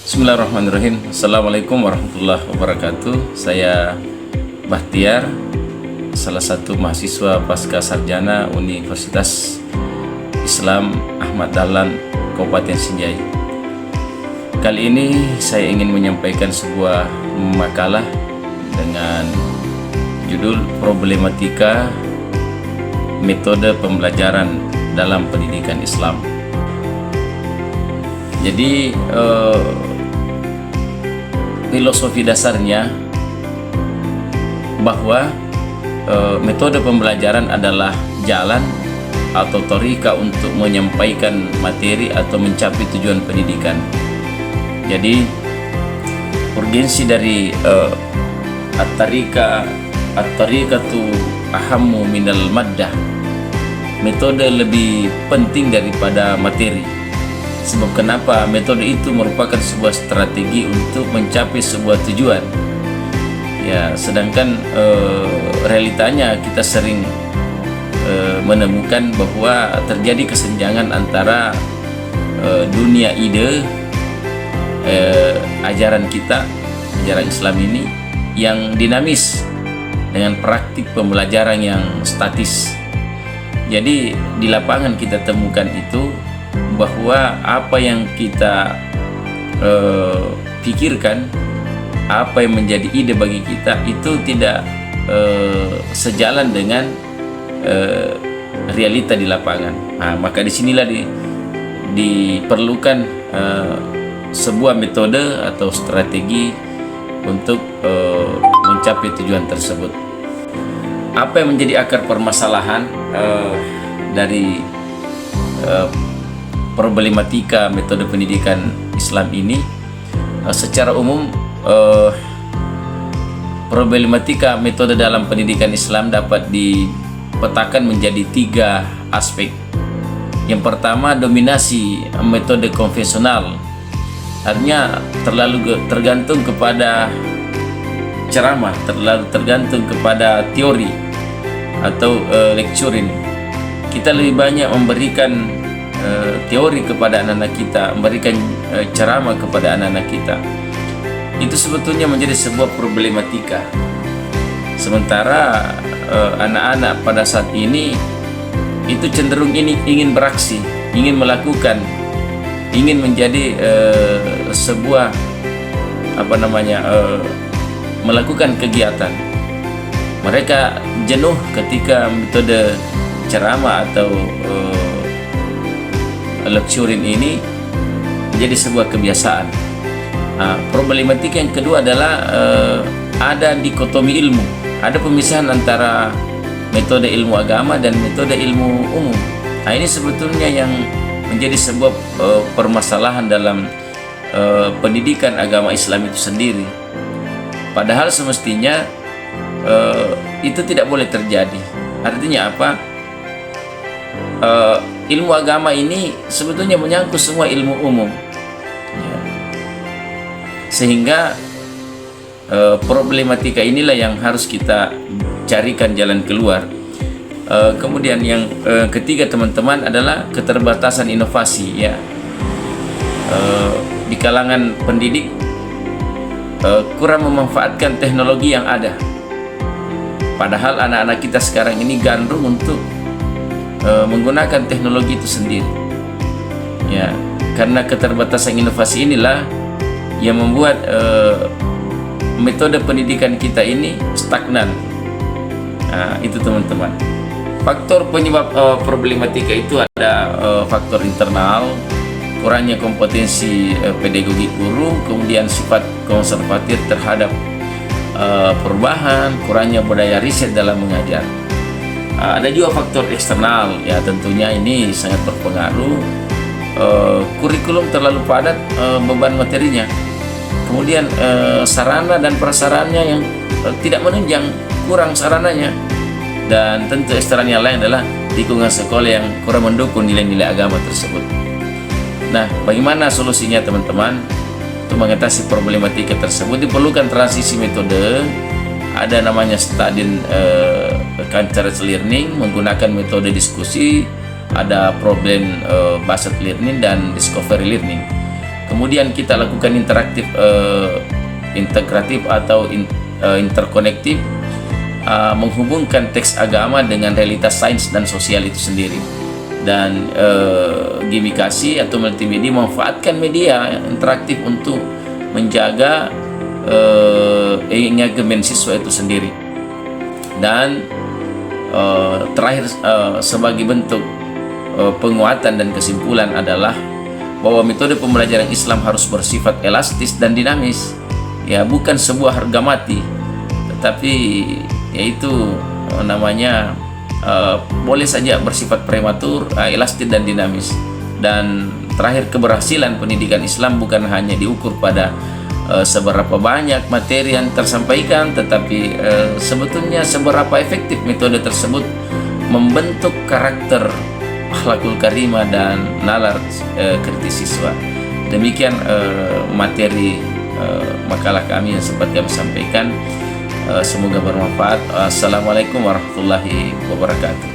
Bismillahirrahmanirrahim. Assalamualaikum warahmatullahi wabarakatuh. Saya Bahtiar, salah satu mahasiswa pasca sarjana Universitas Islam Ahmad Dahlan Kabupaten Sinjai. Kali ini saya ingin menyampaikan sebuah makalah dengan judul Problematika Metode Pembelajaran dalam Pendidikan Islam. Jadi filosofi dasarnya bahwa metode pembelajaran adalah jalan atau tariqah untuk menyampaikan materi atau mencapai tujuan pendidikan. Jadi urgensi dari at-tariqatu ahammu minal maddah. Metode lebih penting daripada materi. Sebab kenapa? Metode itu merupakan sebuah strategi untuk mencapai sebuah tujuan. Ya, sedangkan realitanya kita sering menemukan bahwa terjadi kesenjangan antara dunia ide ajaran kita, ajaran Islam ini yang dinamis dengan praktik pembelajaran yang statis. Jadi di lapangan kita temukan itu bahwa apa yang kita pikirkan, apa yang menjadi ide bagi kita itu tidak sejalan dengan realita di lapangan. Nah, maka disinilah diperlukan sebuah metode atau strategi untuk mencapai tujuan tersebut. Apa yang menjadi akar permasalahan dari problematika metode pendidikan Islam ini? Secara umum problematika metode dalam pendidikan Islam dapat dipetakan menjadi 3 aspek. Yang pertama, dominasi metode konvensional, artinya terlalu tergantung kepada ceramah, terlalu tergantung kepada teori atau lecturing. Kita lebih banyak memberikan teori kepada anak-anak kita, memberikan ceramah kepada anak-anak kita. Itu sebetulnya menjadi sebuah problematika. Sementara anak-anak pada saat ini itu cenderung ingin beraksi, ingin melakukan, ingin menjadi sebuah melakukan kegiatan. Mereka jenuh ketika metode ceramah atau lecturing ini menjadi sebuah kebiasaan. Problematika yang kedua adalah ada dikotomi ilmu, ada pemisahan antara metode ilmu agama dan metode ilmu umum. Ini sebetulnya yang menjadi sebuah permasalahan dalam pendidikan agama Islam itu sendiri. Padahal semestinya itu tidak boleh terjadi. Artinya apa? Ilmu agama ini sebetulnya menyangkut semua ilmu umum, ya. Sehingga problematika inilah yang harus kita carikan jalan keluar. Kemudian yang ketiga teman-teman adalah keterbatasan inovasi, ya. Di kalangan pendidik kurang memanfaatkan teknologi yang ada. Padahal anak-anak kita sekarang ini gandrung untuk menggunakan teknologi itu sendiri, ya. Karena keterbatasan inovasi inilah yang membuat metode pendidikan kita ini stagnan. Itu teman-teman. Faktor penyebab problematika itu ada faktor internal, kurangnya kompetensi pedagogi guru, kemudian sifat konservatif terhadap perubahan, kurangnya budaya riset dalam mengajar. Ada juga faktor eksternal, ya, tentunya ini sangat berpengaruh. Kurikulum terlalu padat, beban materinya, kemudian sarana dan prasarannya yang tidak menunjang, kurang sarananya, dan tentu eksternal yang lain adalah lingkungan sekolah yang kurang mendukung nilai-nilai agama tersebut. Nah, bagaimana solusinya teman-teman? Untuk mengatasi problematika tersebut diperlukan transisi metode. Ada namanya study encouraged learning menggunakan metode diskusi, ada problem based learning dan discovery learning. Kemudian kita lakukan integratif atau interkonektif, menghubungkan teks agama dengan realitas sains dan sosial itu sendiri. Dan gamifikasi atau multimedia memanfaatkan media interaktif untuk menjaga engagement siswa itu sendiri. Dan terakhir, sebagai bentuk penguatan dan kesimpulan adalah bahwa metode pembelajaran Islam harus bersifat elastis dan dinamis, ya, bukan sebuah harga mati, tetapi yaitu namanya boleh saja bersifat prematur, elastis dan dinamis. Dan terakhir, keberhasilan pendidikan Islam bukan hanya diukur pada seberapa banyak materi yang tersampaikan, tetapi sebetulnya seberapa efektif metode tersebut membentuk karakter akhlakul karimah dan nalar kritis siswa. Demikian materi makalah kami yang sempat kami sampaikan. Semoga bermanfaat. Assalamualaikum warahmatullahi wabarakatuh.